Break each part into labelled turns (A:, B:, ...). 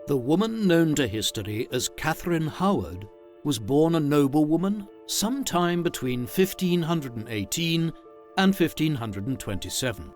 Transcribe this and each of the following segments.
A: The woman known to history as Catherine Howard was born a noblewoman sometime between 1518 and 1527.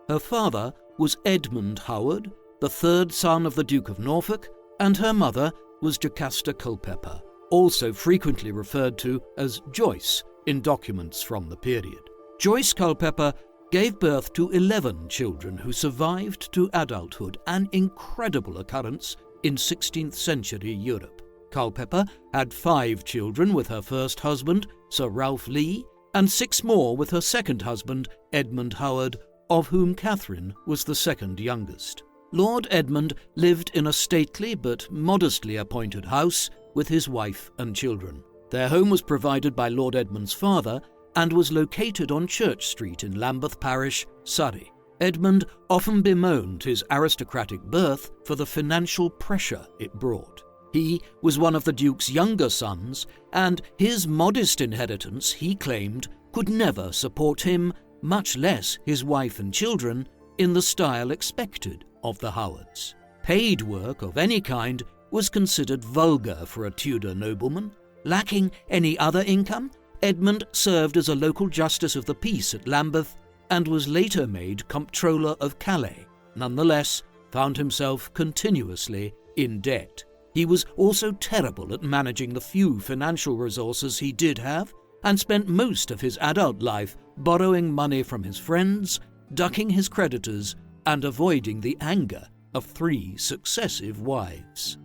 A: Her father was Edmund Howard, the third son of the Duke of Norfolk, and her mother was Jocasta Culpeper, also frequently referred to as Joyce in documents from the period. Joyce Culpeper gave birth to 11 children who survived to adulthood, an incredible occurrence in 16th century Europe. Culpeper had 5 children with her first husband, Sir Ralph Lee, and 6 more with her second husband, Edmund Howard, of whom Catherine was the second youngest. Lord Edmund lived in a stately but modestly appointed house with his wife and children. Their home was provided by Lord Edmund's father and was located on Church Street in Lambeth Parish, Surrey. Edmund often bemoaned his aristocratic birth for the financial pressure it brought. He was one of the Duke's younger sons, and his modest inheritance, he claimed, could never support him, much less his wife and children, in the style expected of the Howards. Paid work of any kind was considered vulgar for a Tudor nobleman. Lacking any other income, Edmund served as a local justice of the peace at Lambeth and was later made Comptroller of Calais. Nonetheless, found himself continuously in debt. He was also terrible at managing the few financial resources he did have, and spent most of his adult life borrowing money from his friends, ducking his creditors, and avoiding the anger of 3 successive wives.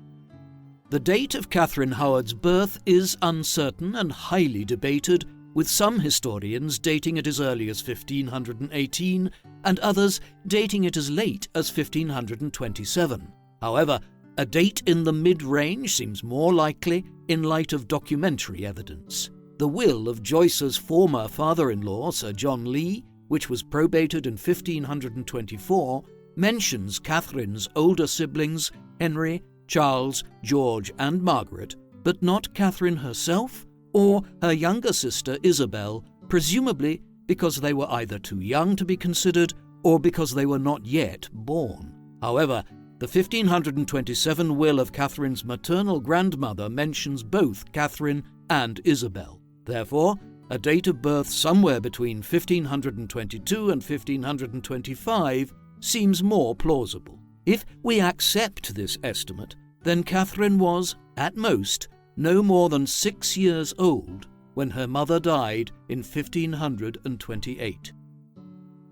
A: The date of Catherine Howard's birth is uncertain and highly debated, with some historians dating it as early as 1518 and others dating it as late as 1527. However, a date in the mid-range seems more likely in light of documentary evidence. The will of Joyce's former father-in-law, Sir John Lee, which was probated in 1524, mentions Catherine's older siblings, Henry, Charles, George, and Margaret, but not Catherine herself or her younger sister Isabel, presumably because they were either too young to be considered or because they were not yet born. However, the 1527 will of Catherine's maternal grandmother mentions both Catherine and Isabel. Therefore, a date of birth somewhere between 1522 and 1525 seems more plausible. If we accept this estimate, then Catherine was, at most, no more than 6 years old when her mother died in 1528.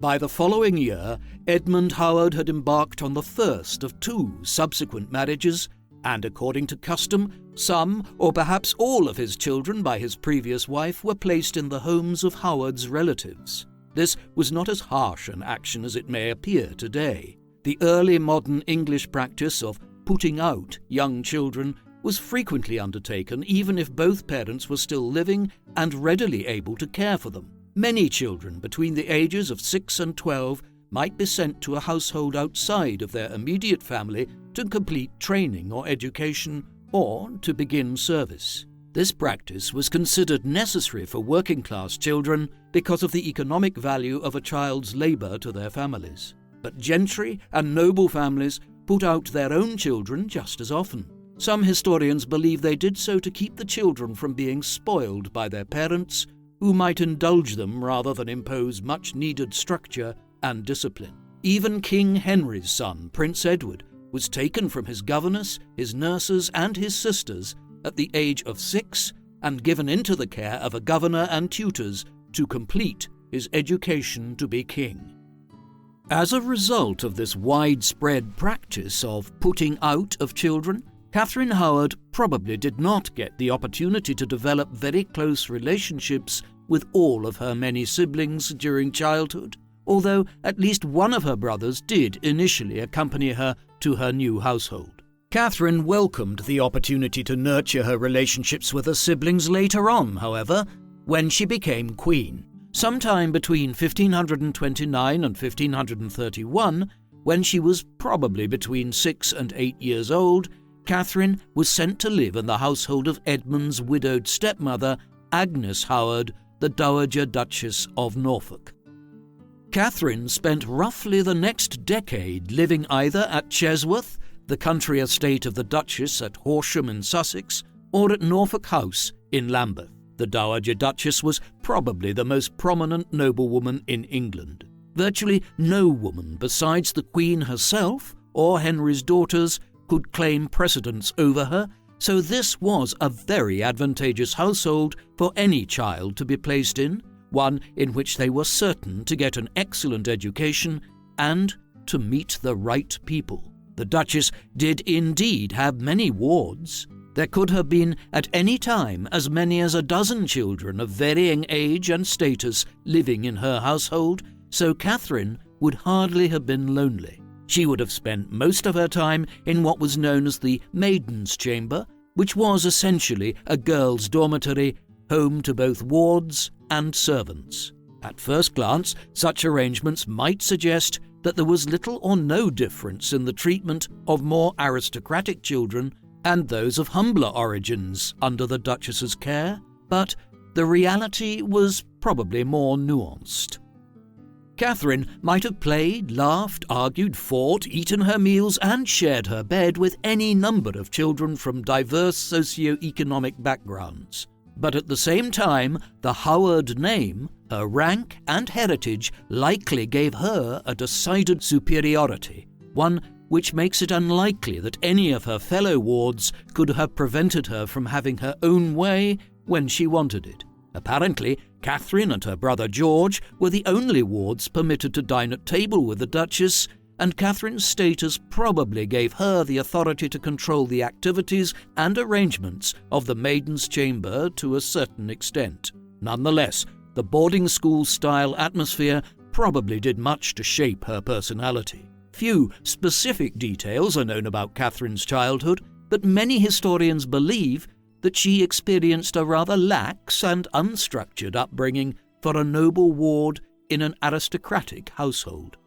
A: By the following year, Edmund Howard had embarked on the first of 2 subsequent marriages, and according to custom, some or perhaps all of his children by his previous wife were placed in the homes of Howard's relatives. This was not as harsh an action as it may appear today. The early modern English practice of putting out young children was frequently undertaken even if both parents were still living and readily able to care for them. Many children between the ages of 6 and 12 might be sent to a household outside of their immediate family to complete training or education or to begin service. This practice was considered necessary for working-class children because of the economic value of a child's labour to their families. But gentry and noble families put out their own children just as often. Some historians believe they did so to keep the children from being spoiled by their parents, who might indulge them rather than impose much-needed structure and discipline. Even King Henry's son, Prince Edward, was taken from his governess, his nurses, and his sisters at the age of 6 and given into the care of a governor and tutors to complete his education to be king. As a result of this widespread practice of putting out of children, Catherine Howard probably did not get the opportunity to develop very close relationships with all of her many siblings during childhood, although at least one of her brothers did initially accompany her to her new household. Catherine welcomed the opportunity to nurture her relationships with her siblings later on, however, when she became queen. Sometime between 1529 and 1531, when she was probably between 6 and 8 years old, Catherine was sent to live in the household of Edmund's widowed stepmother, Agnes Howard, the Dowager Duchess of Norfolk. Catherine spent roughly the next decade living either at Chesworth, the country estate of the Duchess at Horsham in Sussex or at Norfolk House in Lambeth. The Dowager Duchess was probably the most prominent noblewoman in England. Virtually no woman besides the Queen herself or Henry's daughters could claim precedence over her, so this was a very advantageous household for any child to be placed in, one in which they were certain to get an excellent education and to meet the right people. The Duchess did indeed have many wards. There could have been at any time as many as a dozen children of varying age and status living in her household, so Catherine would hardly have been lonely. She would have spent most of her time in what was known as the Maiden's Chamber, which was essentially a girls' dormitory, home to both wards and servants. At first glance, such arrangements might suggest that there was little or no difference in the treatment of more aristocratic children and those of humbler origins under the Duchess's care, but the reality was probably more nuanced. Catherine might have played, laughed, argued, fought, eaten her meals and shared her bed with any number of children from diverse socio-economic backgrounds. But at the same time, the Howard name, her rank and heritage likely gave her a decided superiority, one which makes it unlikely that any of her fellow wards could have prevented her from having her own way when she wanted it. Apparently, Catherine and her brother George were the only wards permitted to dine at table with the Duchess, and Catherine's status probably gave her the authority to control the activities and arrangements of the Maiden's Chamber to a certain extent. Nonetheless, the boarding school-style atmosphere probably did much to shape her personality. Few specific details are known about Catherine's childhood, but many historians believe that she experienced a rather lax and unstructured upbringing for a noble ward in an aristocratic household.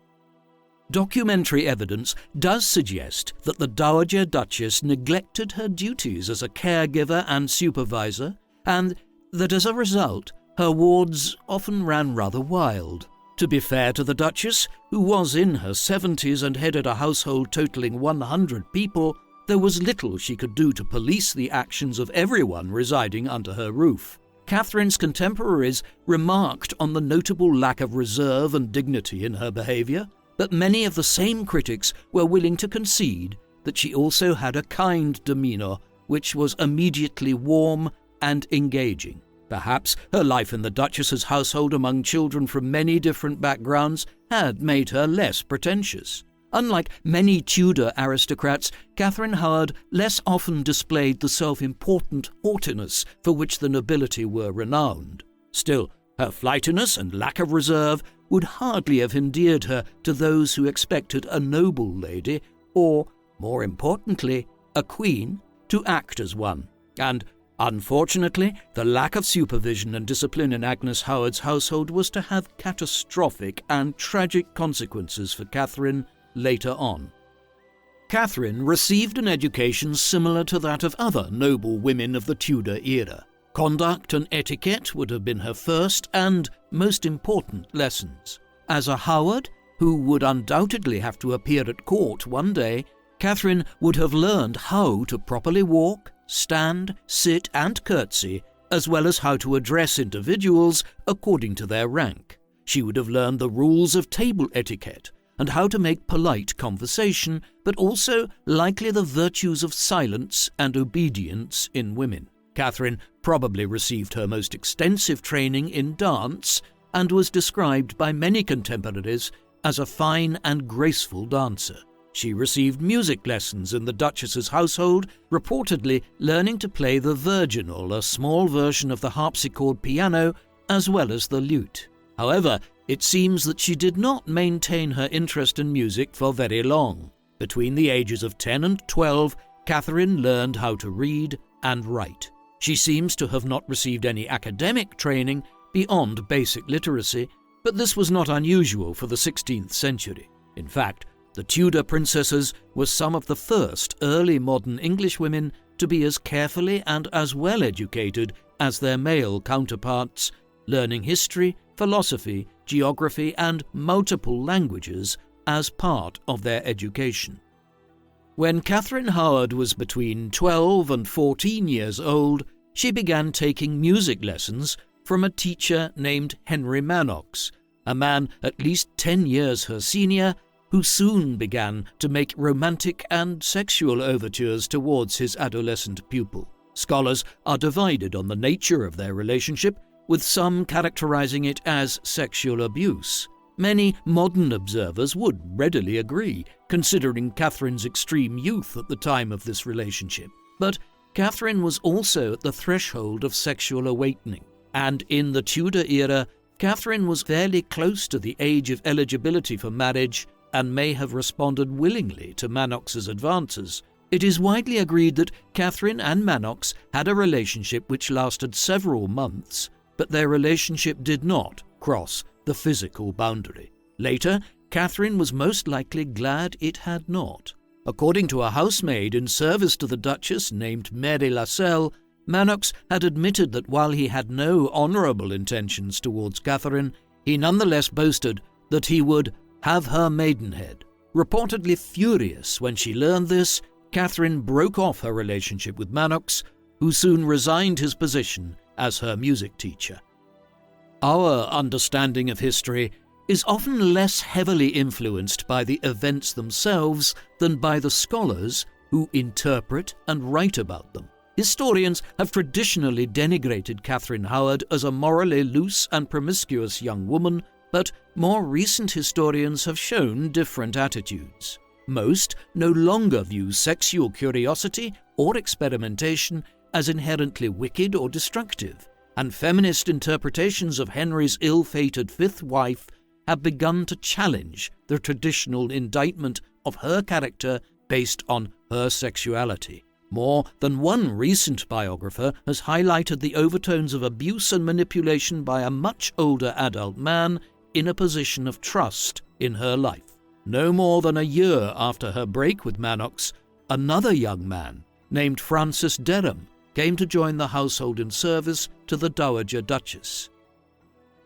A: Documentary evidence does suggest that the Dowager Duchess neglected her duties as a caregiver and supervisor, and that as a result, her wards often ran rather wild. To be fair to the Duchess, who was in her 70s and headed a household totaling 100 people, there was little she could do to police the actions of everyone residing under her roof. Catherine's contemporaries remarked on the notable lack of reserve and dignity in her behaviour, but many of the same critics were willing to concede that she also had a kind demeanour, which was immediately warm and engaging. Perhaps her life in the Duchess's household among children from many different backgrounds had made her less pretentious. Unlike many Tudor aristocrats, Catherine Howard less often displayed the self-important haughtiness for which the nobility were renowned. Still, her flightiness and lack of reserve would hardly have endeared her to those who expected a noble lady, or, more importantly, a queen, to act as one. And, unfortunately, the lack of supervision and discipline in Agnes Howard's household was to have catastrophic and tragic consequences for Catherine later on. Catherine received an education similar to that of other noble women of the Tudor era. Conduct and etiquette would have been her first and most important lessons. As a Howard, who would undoubtedly have to appear at court one day, Catherine would have learned how to properly walk, stand, sit and curtsy, as well as how to address individuals according to their rank. She would have learned the rules of table etiquette, and how to make polite conversation, but also likely the virtues of silence and obedience in women. Catherine probably received her most extensive training in dance and was described by many contemporaries as a fine and graceful dancer. She received music lessons in the Duchess's household, reportedly learning to play the virginal, a small version of the harpsichord piano, as well as the lute. However, it seems that she did not maintain her interest in music for very long. Between the ages of 10 and 12, Catherine learned how to read and write. She seems to have not received any academic training beyond basic literacy, but this was not unusual for the 16th century. In fact, the Tudor princesses were some of the first early modern English women to be as carefully and as well educated as their male counterparts, learning history, philosophy, geography, and multiple languages as part of their education. When Catherine Howard was between 12 and 14 years old, she began taking music lessons from a teacher named Henry Mannox, a man at least 10 years her senior, who soon began to make romantic and sexual overtures towards his adolescent pupil. Scholars are divided on the nature of their relationship, with some characterizing it as sexual abuse. Many modern observers would readily agree, considering Catherine's extreme youth at the time of this relationship. But Catherine was also at the threshold of sexual awakening, and in the Tudor era, Catherine was fairly close to the age of eligibility for marriage and may have responded willingly to Mannox's advances. It is widely agreed that Catherine and Mannox had a relationship which lasted several months, but their relationship did not cross the physical boundary. Later, Catherine was most likely glad it had not. According to a housemaid in service to the Duchess named Mary Lascelles, Mannox had admitted that while he had no honourable intentions towards Catherine, he nonetheless boasted that he would have her maidenhead. Reportedly furious when she learned this, Catherine broke off her relationship with Mannox, who soon resigned his position as her music teacher. Our understanding of history is often less heavily influenced by the events themselves than by the scholars who interpret and write about them. Historians have traditionally denigrated Catherine Howard as a morally loose and promiscuous young woman, but more recent historians have shown different attitudes. Most no longer view sexual curiosity or experimentation as inherently wicked or destructive, and feminist interpretations of Henry's ill-fated fifth wife have begun to challenge the traditional indictment of her character based on her sexuality. More than one recent biographer has highlighted the overtones of abuse and manipulation by a much older adult man in a position of trust in her life. No more than a year after her break with Mannox, another young man named Francis Dereham came to join the household in service to the Dowager Duchess.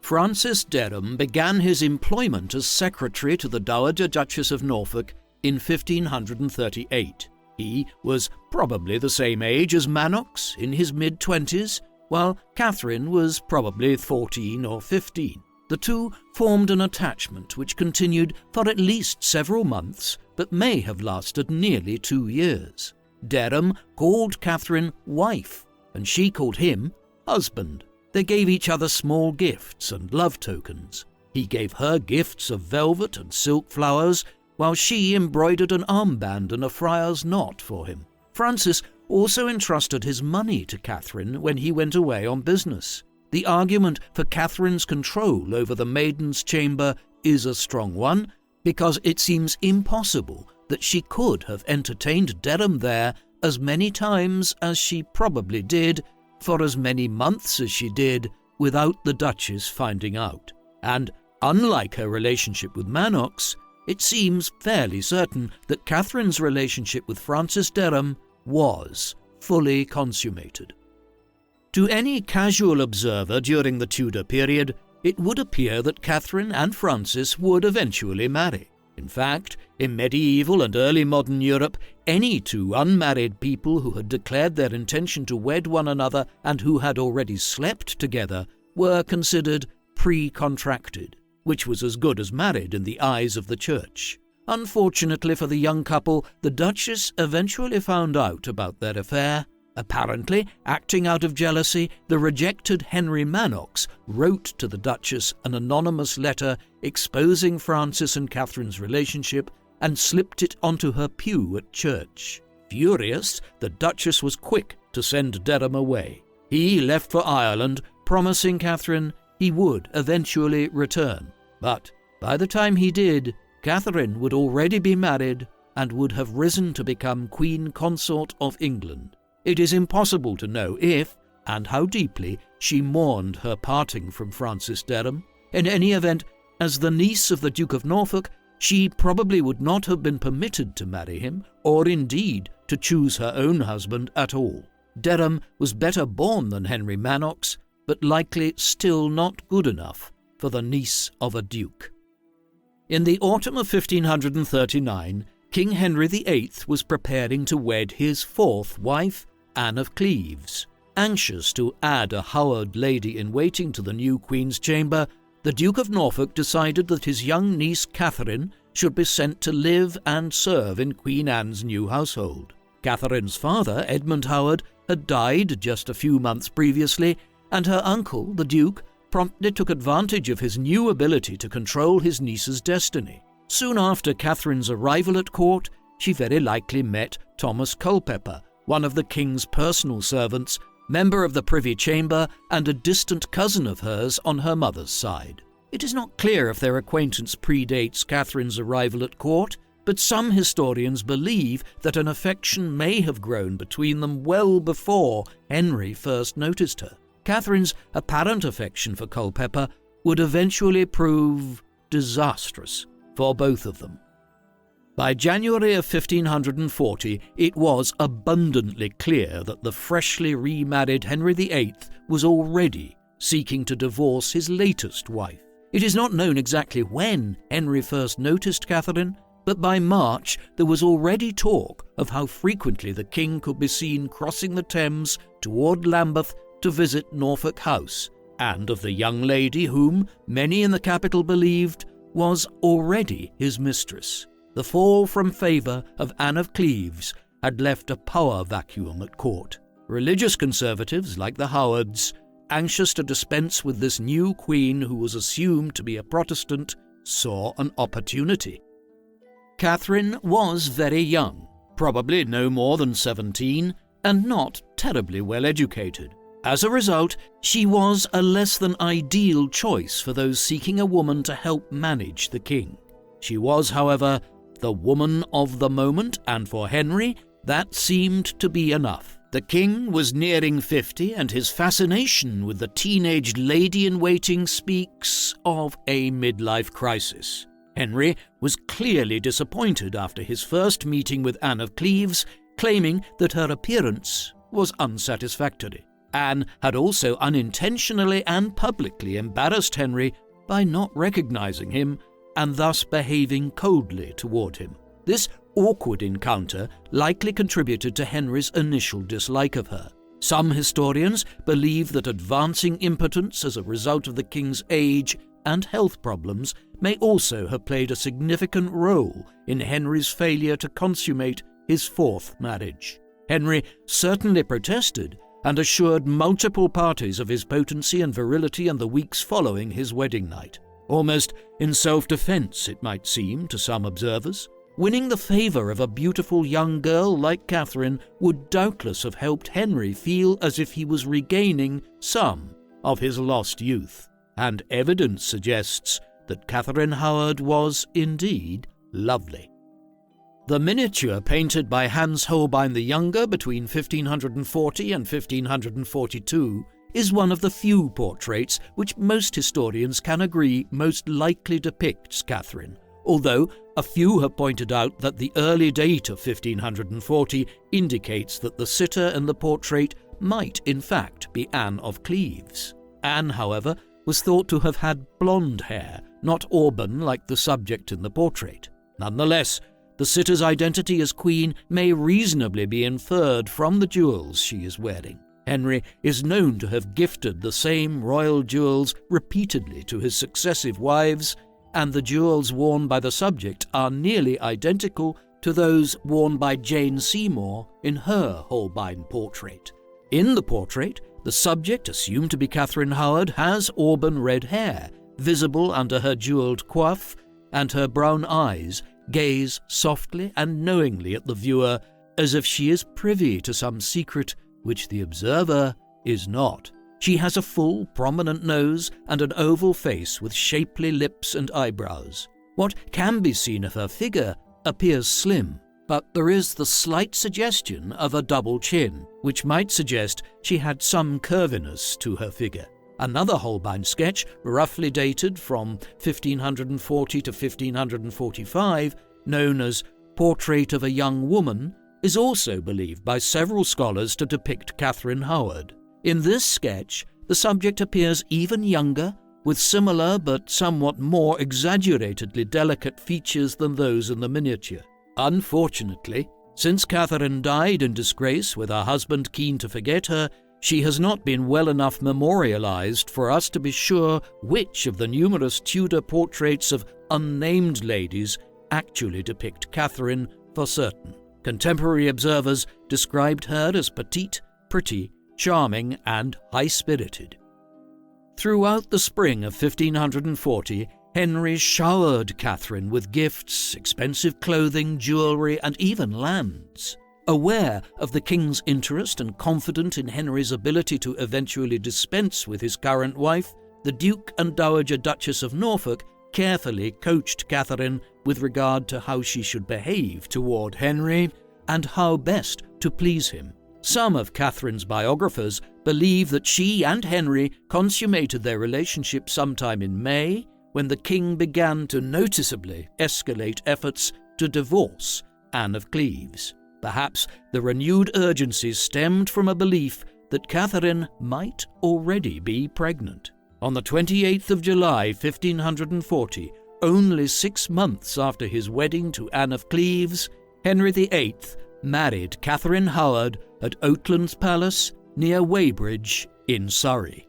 A: Francis Dereham began his employment as secretary to the Dowager Duchess of Norfolk in 1538. He was probably the same age as Mannox, in his mid-20s, while Catherine was probably 14 or 15. The two formed an attachment which continued for at least several months, but may have lasted nearly 2 years. Dereham called Catherine wife, and she called him husband. They gave each other small gifts and love tokens. He gave her gifts of velvet and silk flowers, while she embroidered an armband and a friar's knot for him. Francis also entrusted his money to Catherine when he went away on business. The argument for Catherine's control over the maiden's chamber is a strong one, because it seems impossible that she could have entertained Dereham there as many times as she probably did, for as many months as she did, without the Duchess finding out. And unlike her relationship with Mannox, it seems fairly certain that Catherine's relationship with Francis Dereham was fully consummated. To any casual observer during the Tudor period, it would appear that Catherine and Francis would eventually marry. In fact, in medieval and early modern Europe, any two unmarried people who had declared their intention to wed one another and who had already slept together were considered pre-contracted, which was as good as married in the eyes of the Church. Unfortunately for the young couple, the Duchess eventually found out about their affair. Apparently, acting out of jealousy, the rejected Henry Mannox wrote to the Duchess an anonymous letter exposing Francis and Catherine's relationship and slipped it onto her pew at church. Furious, the Duchess was quick to send Dereham away. He left for Ireland, promising Catherine he would eventually return. But by the time he did, Catherine would already be married and would have risen to become Queen Consort of England. It is impossible to know if, and how deeply, she mourned her parting from Francis Dereham. In any event, as the niece of the Duke of Norfolk, she probably would not have been permitted to marry him, or indeed to choose her own husband at all. Dereham was better born than Henry Mannox, but likely still not good enough for the niece of a duke. In the autumn of 1539, King Henry VIII was preparing to wed his fourth wife, Anne of Cleves. Anxious to add a Howard lady-in-waiting to the new Queen's chamber, the Duke of Norfolk decided that his young niece Catherine should be sent to live and serve in Queen Anne's new household. Catherine's father, Edmund Howard, had died just a few months previously, and her uncle, the Duke, promptly took advantage of his new ability to control his niece's destiny. Soon after Catherine's arrival at court, she very likely met Thomas Culpeper, one of the king's personal servants, member of the Privy Chamber and a distant cousin of hers on her mother's side. It is not clear if their acquaintance predates Catherine's arrival at court, but some historians believe that an affection may have grown between them well before Henry first noticed her. Catherine's apparent affection for Culpeper would eventually prove disastrous for both of them. By January of 1540, it was abundantly clear that the freshly remarried Henry VIII was already seeking to divorce his latest wife. It is not known exactly when Henry first noticed Catherine, but by March there was already talk of how frequently the king could be seen crossing the Thames toward Lambeth to visit Norfolk House, and of the young lady whom many in the capital believed was already his mistress. The fall from favour of Anne of Cleves had left a power vacuum at court. Religious conservatives, like the Howards, anxious to dispense with this new queen who was assumed to be a Protestant, saw an opportunity. Catherine was very young, probably no more than 17, and not terribly well educated. As a result, she was a less than ideal choice for those seeking a woman to help manage the king. She was, however, the woman of the moment, and for Henry, that seemed to be enough. The king was nearing 50, and his fascination with the teenage lady-in-waiting speaks of a midlife crisis. Henry was clearly disappointed after his first meeting with Anne of Cleves, claiming that her appearance was unsatisfactory. Anne had also unintentionally and publicly embarrassed Henry by not recognizing him and thus behaving coldly toward him. This awkward encounter likely contributed to Henry's initial dislike of her. Some historians believe that advancing impotence as a result of the king's age and health problems may also have played a significant role in Henry's failure to consummate his fourth marriage. Henry certainly protested and assured multiple parties of his potency and virility in the weeks following his wedding night. Almost in self-defense, it might seem to some observers. Winning the favour of a beautiful young girl like Catherine would doubtless have helped Henry feel as if he was regaining some of his lost youth, and evidence suggests that Catherine Howard was indeed lovely. The miniature painted by Hans Holbein the Younger between 1540 and 1542 is one of the few portraits which most historians can agree most likely depicts Catherine, although a few have pointed out that the early date of 1540 indicates that the sitter in the portrait might in fact be Anne of Cleves. Anne, however, was thought to have had blonde hair, not auburn like the subject in the portrait. Nonetheless, the sitter's identity as queen may reasonably be inferred from the jewels she is wearing. Henry is known to have gifted the same royal jewels repeatedly to his successive wives, and the jewels worn by the subject are nearly identical to those worn by Jane Seymour in her Holbein portrait. In the portrait, the subject, assumed to be Catherine Howard, has auburn red hair, visible under her jewelled coif, and her brown eyes gaze softly and knowingly at the viewer as if she is privy to some secret which the observer is not. She has a full, prominent nose and an oval face with shapely lips and eyebrows. What can be seen of her figure appears slim, but there is the slight suggestion of a double chin, which might suggest she had some curviness to her figure. Another Holbein sketch, roughly dated from 1540 to 1545, known as Portrait of a Young Woman, is also believed by several scholars to depict Catherine Howard. In this sketch, the subject appears even younger, with similar but somewhat more exaggeratedly delicate features than those in the miniature. Unfortunately, since Catherine died in disgrace with her husband keen to forget her, she has not been well enough memorialized for us to be sure which of the numerous Tudor portraits of unnamed ladies actually depict Catherine for certain. Contemporary observers described her as petite, pretty, charming, and high-spirited. Throughout the spring of 1540, Henry showered Catherine with gifts, expensive clothing, jewellery, and even lands. Aware of the king's interest and confident in Henry's ability to eventually dispense with his current wife, the Duke and Dowager Duchess of Norfolk carefully coached Catherine with regard to how she should behave toward Henry and how best to please him. Some of Catherine's biographers believe that she and Henry consummated their relationship sometime in May, when the king began to noticeably escalate efforts to divorce Anne of Cleves. Perhaps the renewed urgency stemmed from a belief that Catherine might already be pregnant. On the 28th of July, 1540, only 6 months after his wedding to Anne of Cleves, Henry VIII married Catherine Howard at Oatlands Palace near Weybridge in Surrey.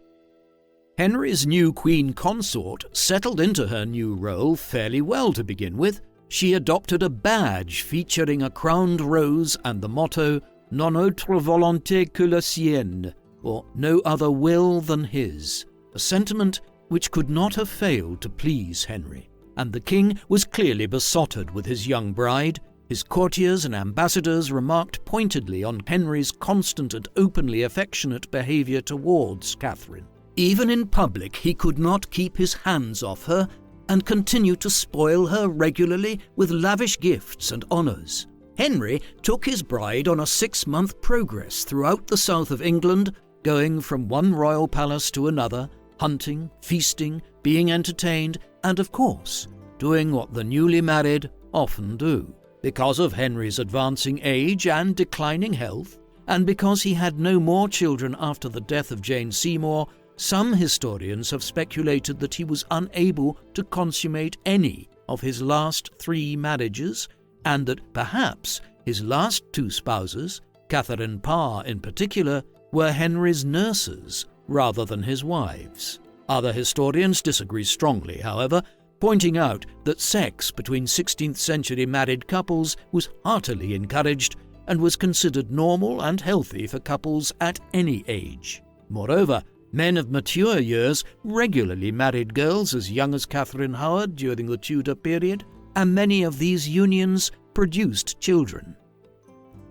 A: Henry's new queen consort settled into her new role fairly well to begin with. She adopted a badge featuring a crowned rose and the motto «Non autre volonté que la sienne», or «No other will than his», a sentiment which could not have failed to please Henry, and the king was clearly besotted with his young bride. His courtiers and ambassadors remarked pointedly on Henry's constant and openly affectionate behaviour towards Catherine. Even in public, he could not keep his hands off her and continued to spoil her regularly with lavish gifts and honours. Henry took his bride on a 6-month progress throughout the south of England, going from one royal palace to another, hunting, feasting, being entertained, and of course, doing what the newly married often do. Because of Henry's advancing age and declining health, and because he had no more children after the death of Jane Seymour, some historians have speculated that he was unable to consummate any of his last 3 marriages, and that perhaps his last 2 spouses, Catherine Parr in particular, were Henry's nurses rather than his wives. Other historians disagree strongly, however, pointing out that sex between 16th-century married couples was heartily encouraged and was considered normal and healthy for couples at any age. Moreover, men of mature years regularly married girls as young as Catherine Howard during the Tudor period, and many of these unions produced children.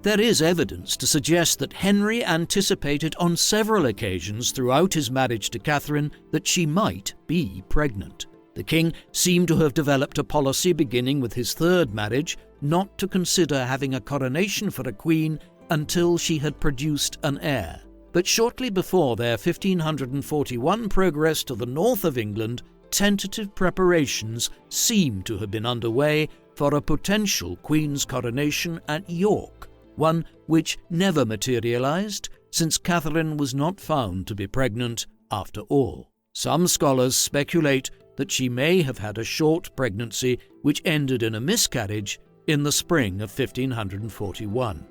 A: There is evidence to suggest that Henry anticipated on several occasions throughout his marriage to Catherine that she might be pregnant. The king seemed to have developed a policy beginning with his 3rd marriage not to consider having a coronation for a queen until she had produced an heir. But shortly before their 1541 progress to the north of England, tentative preparations seem to have been underway for a potential queen's coronation at York, one which never materialized, since Catherine was not found to be pregnant after all. Some scholars speculate that she may have had a short pregnancy which ended in a miscarriage in the spring of 1541.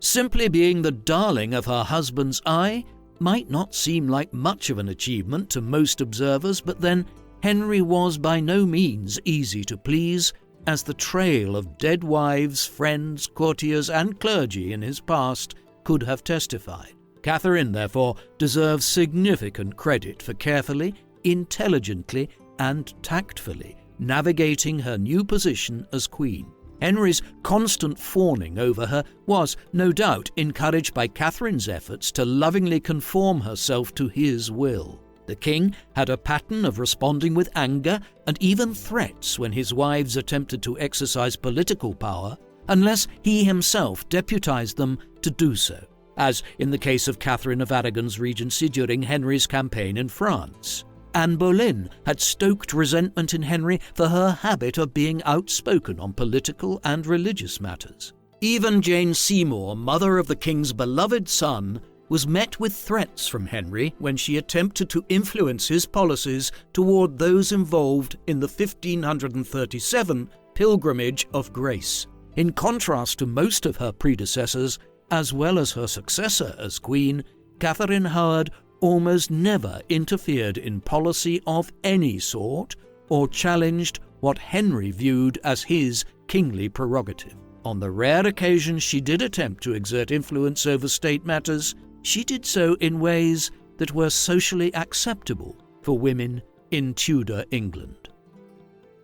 A: Simply being the darling of her husband's eye might not seem like much of an achievement to most observers, but then Henry was by no means easy to please, as the trail of dead wives, friends, courtiers, and clergy in his past could have testified. Catherine, therefore, deserves significant credit for carefully, intelligently, and tactfully navigating her new position as queen. Henry's constant fawning over her was, no doubt, encouraged by Catherine's efforts to lovingly conform herself to his will. The king had a pattern of responding with anger and even threats when his wives attempted to exercise political power, unless he himself deputized them to do so, as in the case of Catherine of Aragon's regency during Henry's campaign in France. Anne Boleyn had stoked resentment in Henry for her habit of being outspoken on political and religious matters. Even Jane Seymour, mother of the king's beloved son, was met with threats from Henry when she attempted to influence his policies toward those involved in the 1537 Pilgrimage of Grace. In contrast to most of her predecessors, as well as her successor as Queen, Catherine Howard almost never interfered in policy of any sort or challenged what Henry viewed as his kingly prerogative. On the rare occasions she did attempt to exert influence over state matters, she did so in ways that were socially acceptable for women in Tudor England.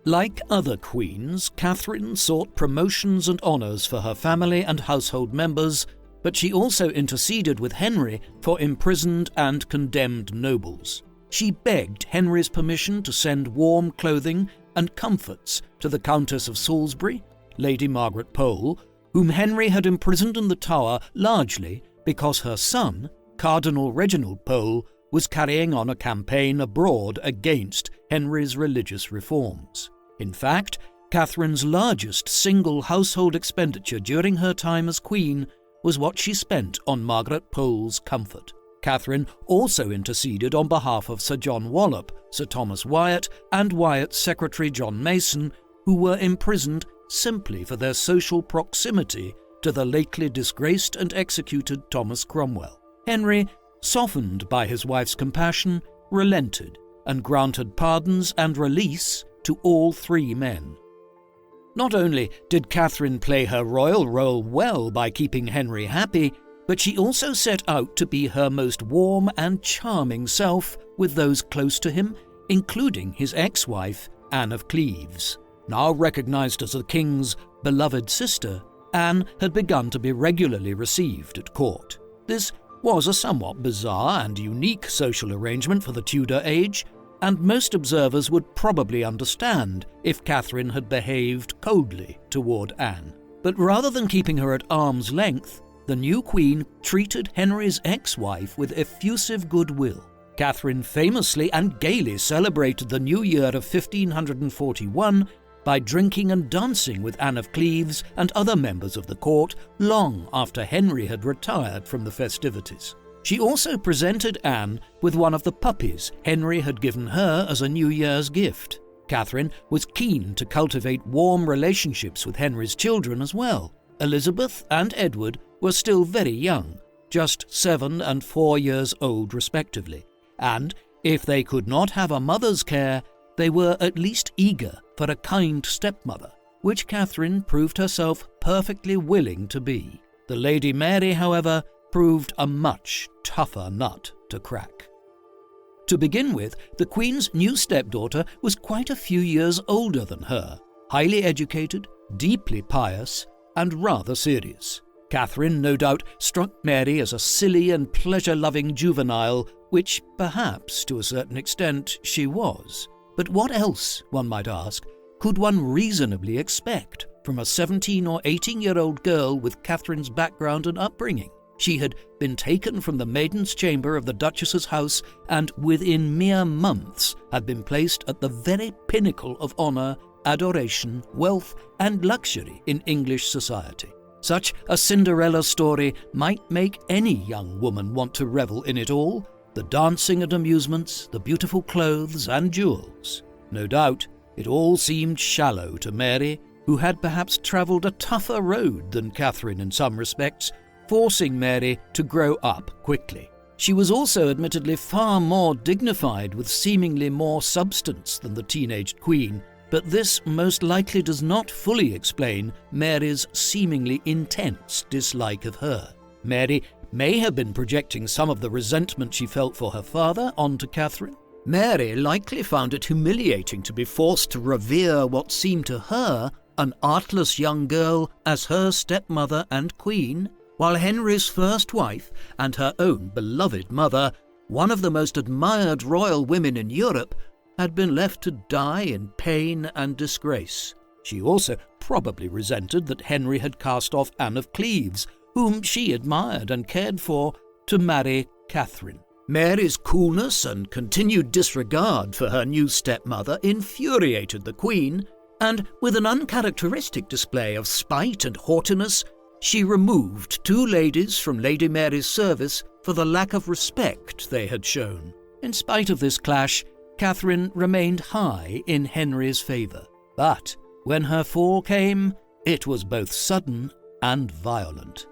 A: Like other queens, Catherine sought promotions and honours for her family and household members, but she also interceded with Henry for imprisoned and condemned nobles. She begged Henry's permission to send warm clothing and comforts to the Countess of Salisbury, Lady Margaret Pole, whom Henry had imprisoned in the Tower largely because her son, Cardinal Reginald Pole, was carrying on a campaign abroad against Henry's religious reforms. In fact, Catherine's largest single household expenditure during her time as Queen was what she spent on Margaret Pole's comfort. Catherine also interceded on behalf of Sir John Wallop, Sir Thomas Wyatt, and Wyatt's secretary John Mason, who were imprisoned simply for their social proximity to the lately disgraced and executed Thomas Cromwell. Henry, softened by his wife's compassion, relented and granted pardons and release to all three men. Not only did Catherine play her royal role well by keeping Henry happy, but she also set out to be her most warm and charming self with those close to him, including his ex-wife, Anne of Cleves. Now recognized as the king's beloved sister, Anne had begun to be regularly received at court. This was a somewhat bizarre and unique social arrangement for the Tudor age, and most observers would probably understand if Catherine had behaved coldly toward Anne. But rather than keeping her at arm's length, the new queen treated Henry's ex-wife with effusive goodwill. Catherine famously and gaily celebrated the new year of 1541 by drinking and dancing with Anne of Cleves and other members of the court long after Henry had retired from the festivities. She also presented Anne with one of the puppies Henry had given her as a New Year's gift. Catherine was keen to cultivate warm relationships with Henry's children as well. Elizabeth and Edward were still very young, just 7 and 4 years old respectively, and if they could not have a mother's care, they were at least eager for a kind stepmother, which Catherine proved herself perfectly willing to be. The Lady Mary, however, proved a much tougher nut to crack. To begin with, the Queen's new stepdaughter was quite a few years older than her, highly educated, deeply pious, and rather serious. Catherine no doubt struck Mary as a silly and pleasure-loving juvenile, which perhaps, to a certain extent, she was. But what else, one might ask, could one reasonably expect from a 17 or 18-year-old girl with Catherine's background and upbringing? She had been taken from the maiden's chamber of the Duchess's house and within mere months had been placed at the very pinnacle of honour, adoration, wealth and luxury in English society. Such a Cinderella story might make any young woman want to revel in it all, the dancing and amusements, the beautiful clothes and jewels. No doubt, it all seemed shallow to Mary, who had perhaps travelled a tougher road than Catherine in some respects, forcing Mary to grow up quickly. She was also admittedly far more dignified with seemingly more substance than the teenaged Queen, but this most likely does not fully explain Mary's seemingly intense dislike of her. Mary may have been projecting some of the resentment she felt for her father onto Catherine. Mary likely found it humiliating to be forced to revere what seemed to her an artless young girl as her stepmother and queen, while Henry's first wife and her own beloved mother, one of the most admired royal women in Europe, had been left to die in pain and disgrace. She also probably resented that Henry had cast off Anne of Cleves, whom she admired and cared for, to marry Catherine. Mary's coolness and continued disregard for her new stepmother infuriated the Queen, and with an uncharacteristic display of spite and haughtiness, she removed 2 ladies from Lady Mary's service for the lack of respect they had shown. In spite of this clash, Catherine remained high in Henry's favour. But when her fall came, It was both sudden and violent.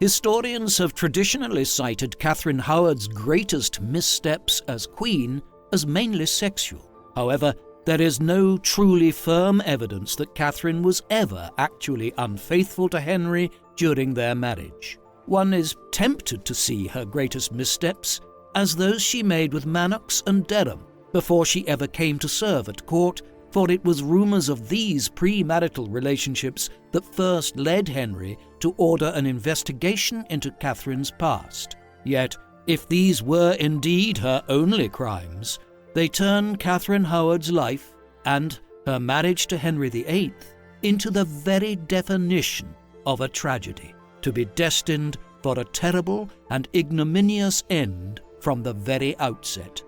A: Historians have traditionally cited Catherine Howard's greatest missteps as queen as mainly sexual. However, there is no truly firm evidence that Catherine was ever actually unfaithful to Henry during their marriage. One is tempted to see her greatest missteps as those she made with Mannox and Dereham before she ever came to serve at court, for it was rumours of these premarital relationships that first led Henry to order an investigation into Catherine's past. Yet, if these were indeed her only crimes, they turn Catherine Howard's life and her marriage to Henry VIII into the very definition of a tragedy, to be destined for a terrible and ignominious end from the very outset.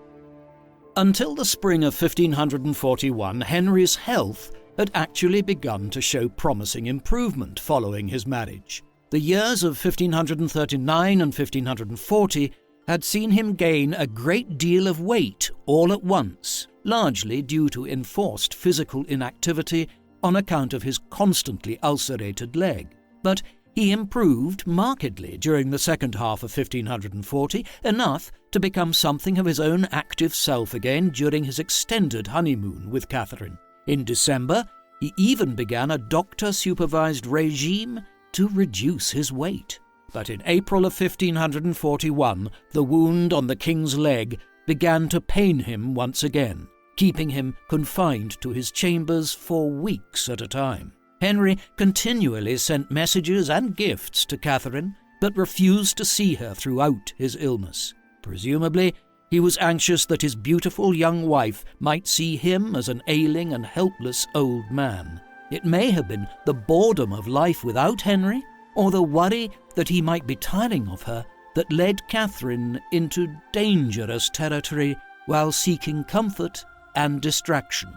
A: Until the spring of 1541, Henry's health had actually begun to show promising improvement following his marriage. The years of 1539 and 1540 had seen him gain a great deal of weight all at once, largely due to enforced physical inactivity on account of his constantly ulcerated leg. But he improved markedly during the second half of 1540, enough to become something of his own active self again during his extended honeymoon with Catherine. In December, he even began a doctor-supervised regime to reduce his weight. But in April of 1541, the wound on the king's leg began to pain him once again, keeping him confined to his chambers for weeks at a time. Henry continually sent messages and gifts to Catherine, but refused to see her throughout his illness. Presumably, he was anxious that his beautiful young wife might see him as an ailing and helpless old man. It may have been the boredom of life without Henry, or the worry that he might be tiring of her, that led Catherine into dangerous territory while seeking comfort and distraction.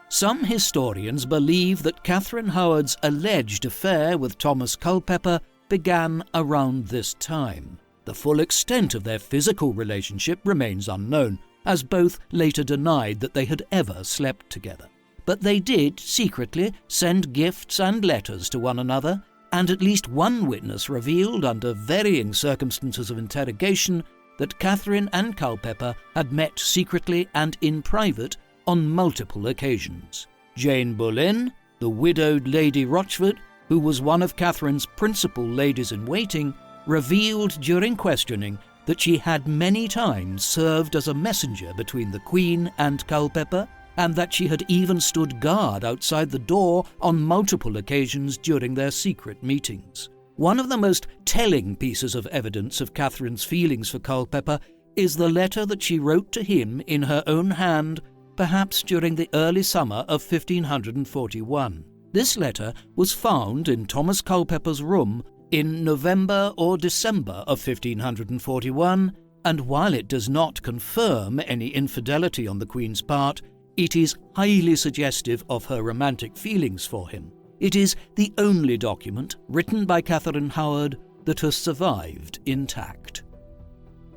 A: Some historians believe that Catherine Howard's alleged affair with Thomas Culpeper began around this time. The full extent of their physical relationship remains unknown, as both later denied that they had ever slept together. But they did secretly send gifts and letters to one another, and at least one witness revealed under varying circumstances of interrogation that Catherine and Culpeper had met secretly and in private on multiple occasions. Jane Boleyn, the widowed Lady Rochford, who was one of Catherine's principal ladies-in-waiting, revealed during questioning that she had many times served as a messenger between the Queen and Culpeper, and that she had even stood guard outside the door on multiple occasions during their secret meetings. One of the most telling pieces of evidence of Catherine's feelings for Culpeper is the letter that she wrote to him in her own hand, perhaps during the early summer of 1541. This letter was found in Thomas Culpeper's room in November or December of 1541, and while it does not confirm any infidelity on the Queen's part, it is highly suggestive of her romantic feelings for him. It is the only document written by Catherine Howard that has survived intact.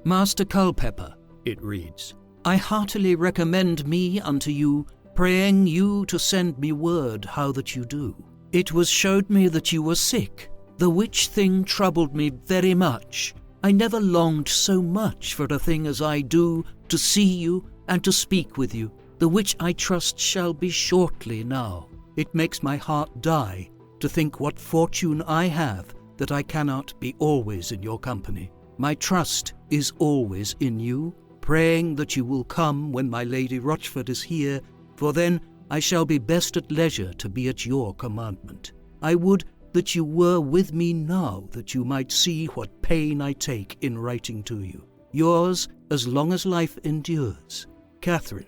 A: Master Culpeper, it reads, I heartily recommend me unto you, praying you to send me word how that you do. It was showed me that you were sick, the which thing troubled me very much. I never longed so much for a thing as I do, to see you and to speak with you, the which I trust shall be shortly now. It makes my heart die to think what fortune I have that I cannot be always in your company. My trust is always in you, praying that you will come when my Lady Rochford is here, for then I shall be best at leisure to be at your commandment. I would that you were with me now, that you might see what pain I take in writing to you. Yours, as long as life endures, Catherine.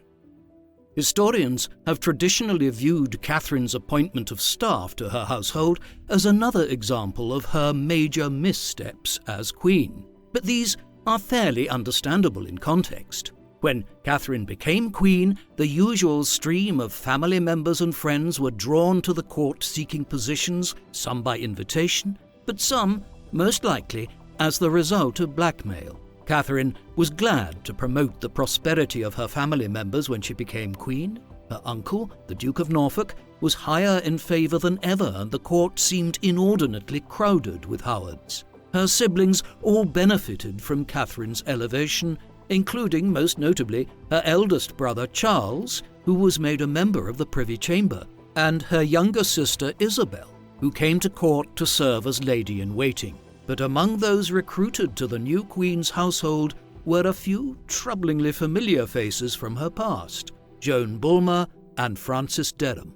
A: Historians have traditionally viewed Catherine's appointment of staff to her household as another example of her major missteps as queen. But these are fairly understandable in context. When Catherine became queen, the usual stream of family members and friends were drawn to the court seeking positions, some by invitation, but some, most likely, as the result of blackmail. Catherine was glad to promote the prosperity of her family members when she became queen. Her uncle, the Duke of Norfolk, was higher in favour than ever, and the court seemed inordinately crowded with Howards. Her siblings all benefited from Catherine's elevation, including, most notably, her eldest brother Charles, who was made a member of the Privy Chamber, and her younger sister Isabel, who came to court to serve as lady-in-waiting. But among those recruited to the new Queen's household were a few troublingly familiar faces from her past: Joan Bulmer and Frances Dereham.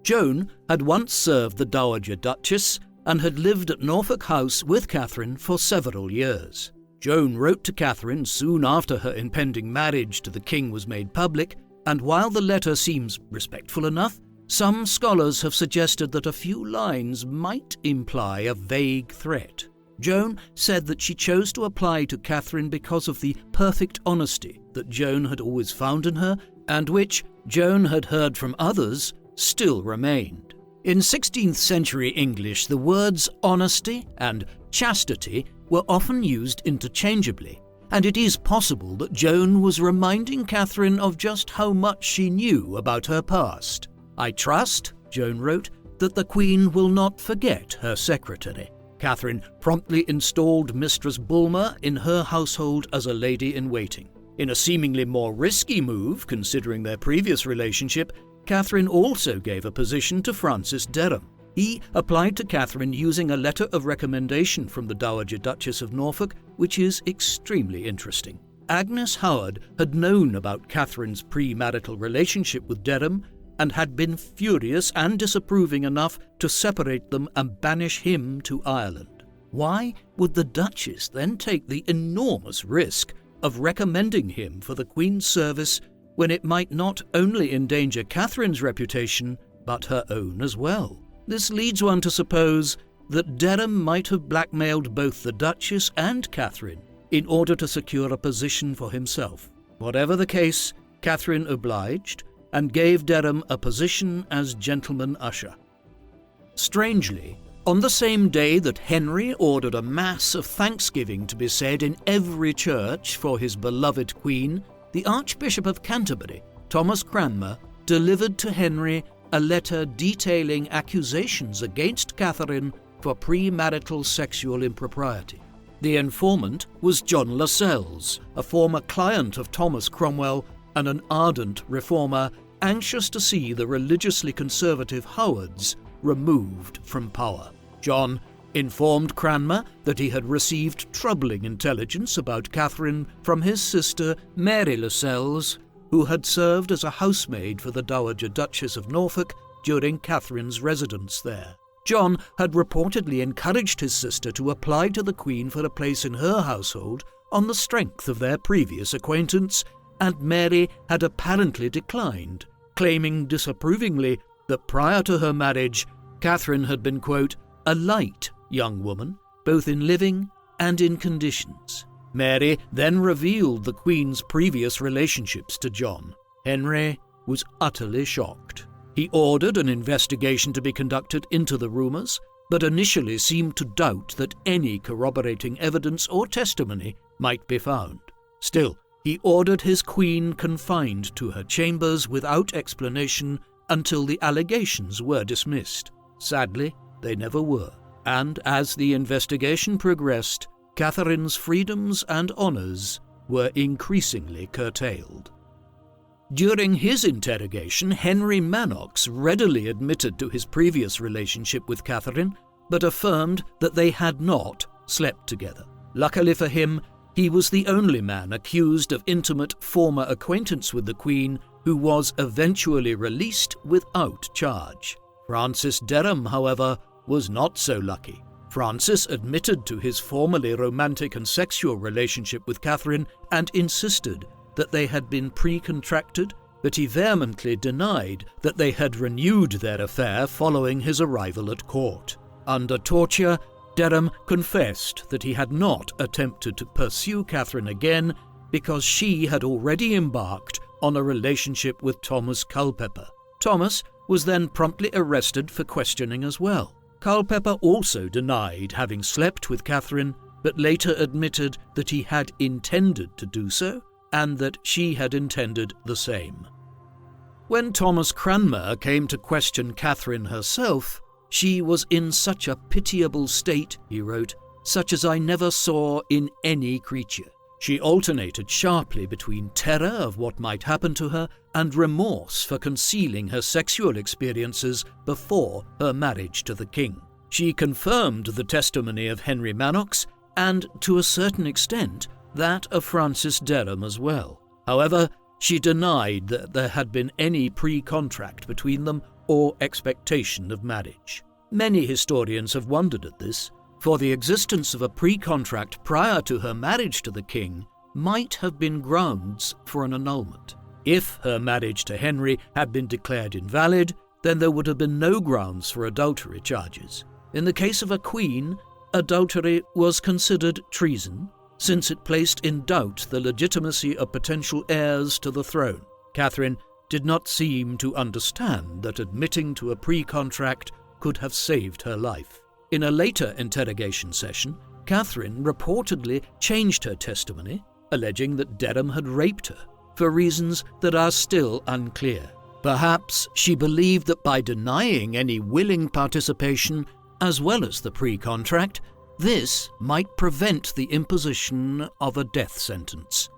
A: Joan had once served the Dowager Duchess and had lived at Norfolk House with Catherine for several years. Joan wrote to Catherine soon after her impending marriage to the king was made public, and while the letter seems respectful enough, some scholars have suggested that a few lines might imply a vague threat. Joan said that she chose to apply to Catherine because of the perfect honesty that Joan had always found in her, and which, Joan had heard from others, still remained. In 16th century English, the words honesty and chastity were often used interchangeably, and it is possible that Joan was reminding Catherine of just how much she knew about her past. "I trust," Joan wrote, "that the Queen will not forget her secretary." Catherine promptly installed Mistress Bulmer in her household as a lady-in-waiting. In a seemingly more risky move, considering their previous relationship, Catherine also gave a position to Francis Dereham. He applied to Catherine using a letter of recommendation from the Dowager Duchess of Norfolk, which is extremely interesting. Agnes Howard had known about Catherine's premarital relationship with Dereham and had been furious and disapproving enough to separate them and banish him to Ireland. Why would the Duchess then take the enormous risk of recommending him for the Queen's service when it might not only endanger Catherine's reputation, but her own as well? This leads one to suppose that Dereham might have blackmailed both the Duchess and Catherine in order to secure a position for himself. Whatever the case, Catherine obliged and gave Dereham a position as gentleman usher. Strangely, on the same day that Henry ordered a mass of thanksgiving to be said in every church for his beloved Queen, the Archbishop of Canterbury, Thomas Cranmer, delivered to Henry a letter detailing accusations against Catherine for premarital sexual impropriety. The informant was John Lascelles, a former client of Thomas Cromwell and an ardent reformer, anxious to see the religiously conservative Howards removed from power. John informed Cranmer that he had received troubling intelligence about Catherine from his sister Mary Lascelles, who had served as a housemaid for the Dowager Duchess of Norfolk during Catherine's residence there. John had reportedly encouraged his sister to apply to the Queen for a place in her household on the strength of their previous acquaintance, and Mary had apparently declined, claiming disapprovingly that prior to her marriage, Catherine had been, quote, a light young woman, both in living and in conditions. Mary then revealed the Queen's previous relationships to John. Henry was utterly shocked. He ordered an investigation to be conducted into the rumours, but initially seemed to doubt that any corroborating evidence or testimony might be found. Still, he ordered his Queen confined to her chambers without explanation until the allegations were dismissed. Sadly, they never were, and as the investigation progressed, Catherine's freedoms and honours were increasingly curtailed. During his interrogation, Henry Mannox readily admitted to his previous relationship with Catherine, but affirmed that they had not slept together. Luckily for him, he was the only man accused of intimate former acquaintance with the Queen who was eventually released without charge. Francis Dereham, however, was not so lucky. Francis admitted to his formerly romantic and sexual relationship with Catherine and insisted that they had been pre-contracted, but he vehemently denied that they had renewed their affair following his arrival at court. Under torture, Dereham confessed that he had not attempted to pursue Catherine again because she had already embarked on a relationship with Thomas Culpeper. Thomas was then promptly arrested for questioning as well. Culpeper also denied having slept with Catherine, but later admitted that he had intended to do so and that she had intended the same. When Thomas Cranmer came to question Catherine herself, "She was in such a pitiable state," he wrote, "such as I never saw in any creature. She alternated sharply between terror of what might happen to her and remorse for concealing her sexual experiences before her marriage to the king. She confirmed the testimony of Henry Mannox and, to a certain extent, that of Francis Dereham as well. However, she denied that there had been any pre-contract between them or expectation of marriage. Many historians have wondered at this, for the existence of a pre-contract prior to her marriage to the king might have been grounds for an annulment. If her marriage to Henry had been declared invalid, then there would have been no grounds for adultery charges. In the case of a queen, adultery was considered treason, since it placed in doubt the legitimacy of potential heirs to the throne. Catherine did not seem to understand that admitting to a pre-contract could have saved her life. In a later interrogation session, Catherine reportedly changed her testimony, alleging that Dereham had raped her, for reasons that are still unclear. Perhaps she believed that by denying any willing participation, as well as the pre-contract, this might prevent the imposition of a death sentence.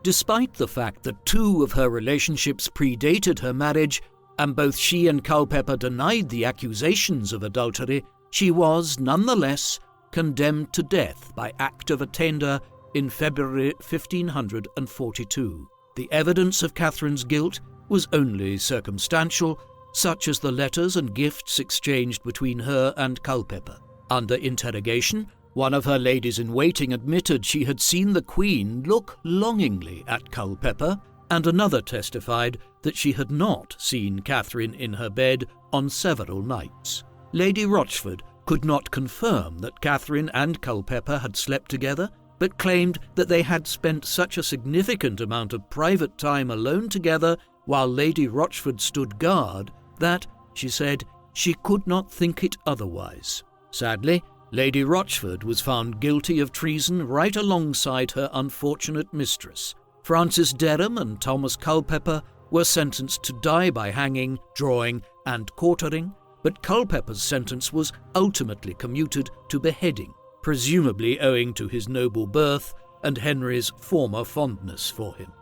A: Despite the fact that 2 of her relationships predated her marriage, and both she and Culpeper denied the accusations of adultery, she was, nonetheless, condemned to death by Act of Attainder in February 1542. The evidence of Catherine's guilt was only circumstantial, such as the letters and gifts exchanged between her and Culpeper. Under interrogation, one of her ladies-in-waiting admitted she had seen the Queen look longingly at Culpeper, and another testified that she had not seen Catherine in her bed on several nights. Lady Rochford could not confirm that Catherine and Culpeper had slept together, but claimed that they had spent such a significant amount of private time alone together while Lady Rochford stood guard that, she said, she could not think it otherwise. Sadly, Lady Rochford was found guilty of treason right alongside her unfortunate mistress. Francis Dereham and Thomas Culpeper were sentenced to die by hanging, drawing, and quartering, but Culpeper's sentence was ultimately commuted to beheading, presumably owing to his noble birth and Henry's former fondness for him.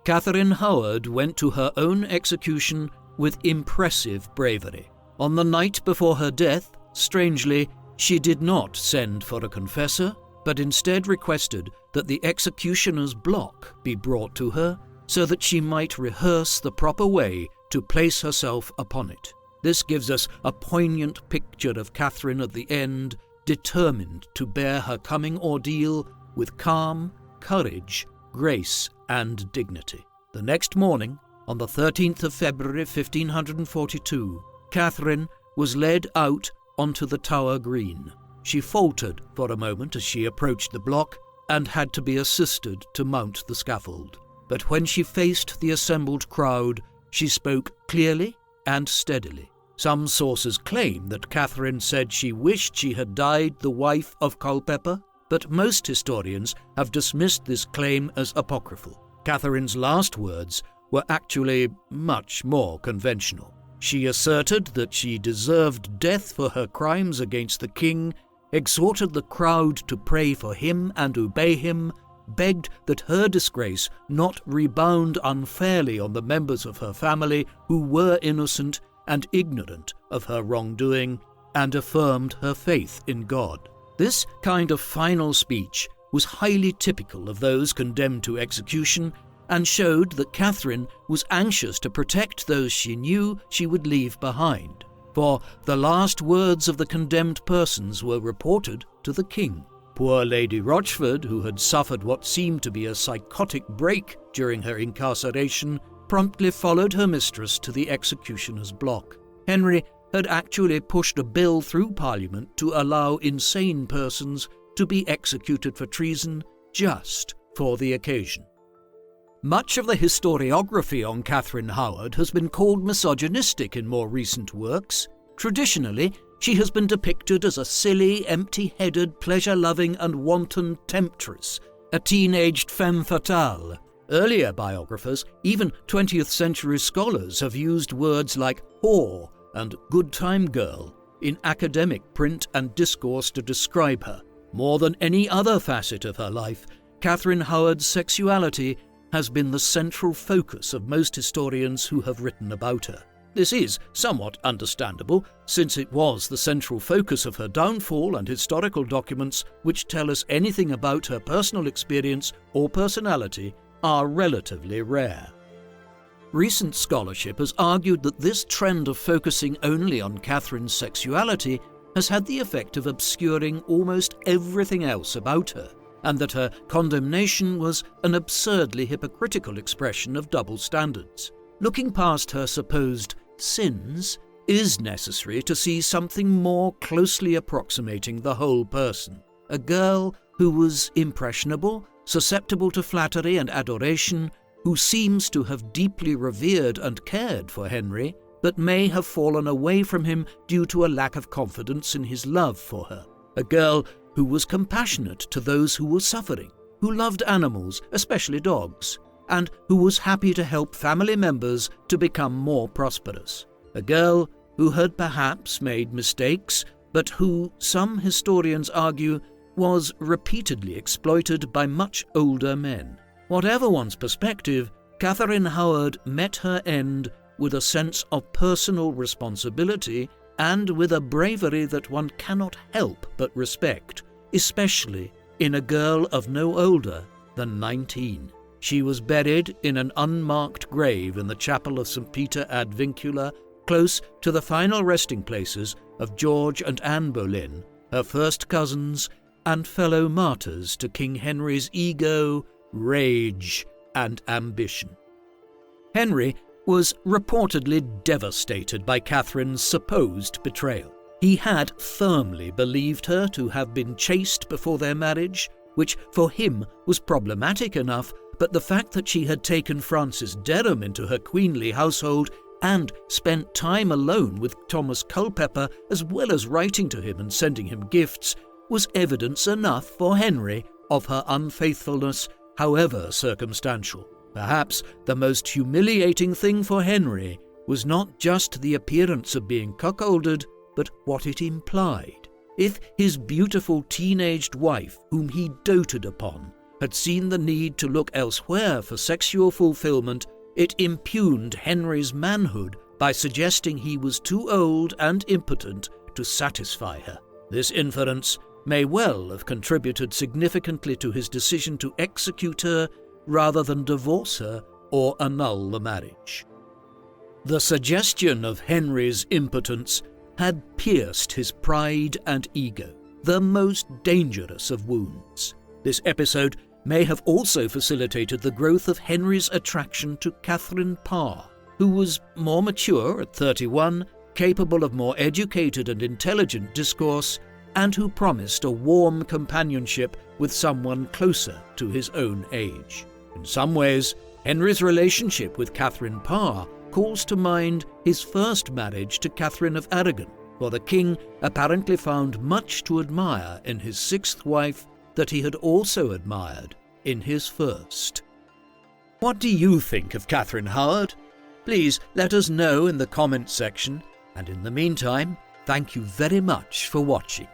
A: Catherine Howard went to her own execution with impressive bravery. On the night before her death, strangely, she did not send for a confessor, but instead requested that the executioner's block be brought to her so that she might rehearse the proper way to place herself upon it. This gives us a poignant picture of Catherine at the end, determined to bear her coming ordeal with calm, courage, grace, and dignity. The next morning, on the 13th of February 1542, Catherine was led out onto the Tower Green. She faltered for a moment as she approached the block and had to be assisted to mount the scaffold. But when she faced the assembled crowd, she spoke clearly and steadily. Some sources claim that Catherine said she wished she had died the wife of Culpeper, but most historians have dismissed this claim as apocryphal. Catherine's last words were actually much more conventional. She asserted that she deserved death for her crimes against the king, exhorted the crowd to pray for him and obey him, begged that her disgrace not rebound unfairly on the members of her family who were innocent and ignorant of her wrongdoing, and affirmed her faith in God. This kind of final speech was highly typical of those condemned to execution and showed that Catherine was anxious to protect those she knew she would leave behind, for the last words of the condemned persons were reported to the king. Poor Lady Rochford, who had suffered what seemed to be a psychotic break during her incarceration, promptly followed her mistress to the executioner's block. Henry had actually pushed a bill through Parliament to allow insane persons to be executed for treason just for the occasion. Much of the historiography on Catherine Howard has been called misogynistic in more recent works. Traditionally, she has been depicted as a silly, empty-headed, pleasure-loving and wanton temptress, a teenaged femme fatale. Earlier biographers, even 20th century scholars, have used words like whore and good time girl in academic print and discourse to describe her. More than any other facet of her life, Catherine Howard's sexuality has been the central focus of most historians who have written about her. This is somewhat understandable, since it was the central focus of her downfall, and historical documents which tell us anything about her personal experience or personality are relatively rare. Recent scholarship has argued that this trend of focusing only on Catherine's sexuality has had the effect of obscuring almost everything else about her, and that her condemnation was an absurdly hypocritical expression of double standards. Looking past her supposed sins is necessary to see something more closely approximating the whole person. A girl who was impressionable, susceptible to flattery and adoration, who seems to have deeply revered and cared for Henry, but may have fallen away from him due to a lack of confidence in his love for her. A girl who was compassionate to those who were suffering, who loved animals, especially dogs, and who was happy to help family members to become more prosperous. A girl who had perhaps made mistakes, but who, some historians argue, was repeatedly exploited by much older men. Whatever one's perspective, Catherine Howard met her end with a sense of personal responsibility and with a bravery that one cannot help but respect, especially in a girl of no older than 19. She was buried in an unmarked grave in the chapel of St. Peter ad Vincula, close to the final resting places of George and Anne Boleyn, her first cousins and fellow martyrs to King Henry's ego, rage, and ambition. Henry was reportedly devastated by Catherine's supposed betrayal. He had firmly believed her to have been chaste before their marriage, which for him was problematic enough, but the fact that she had taken Francis Dereham into her queenly household and spent time alone with Thomas Culpeper, as well as writing to him and sending him gifts, was evidence enough for Henry of her unfaithfulness, however circumstantial. Perhaps the most humiliating thing for Henry was not just the appearance of being cuckolded, but what it implied. If his beautiful teenaged wife, whom he doted upon, had seen the need to look elsewhere for sexual fulfillment, it impugned Henry's manhood by suggesting he was too old and impotent to satisfy her. This inference may well have contributed significantly to his decision to execute her rather than divorce her or annul the marriage. The suggestion of Henry's impotence had pierced his pride and ego, the most dangerous of wounds. This episode may have also facilitated the growth of Henry's attraction to Catherine Parr, who was more mature at 31, capable of more educated and intelligent discourse, and who promised a warm companionship with someone closer to his own age. In some ways, Henry's relationship with Catherine Parr calls to mind his first marriage to Catherine of Aragon, for the king apparently found much to admire in his sixth wife that he had also admired in his first. What do you think of Catherine Howard? Please let us know in the comments section, and in the meantime, thank you very much for watching.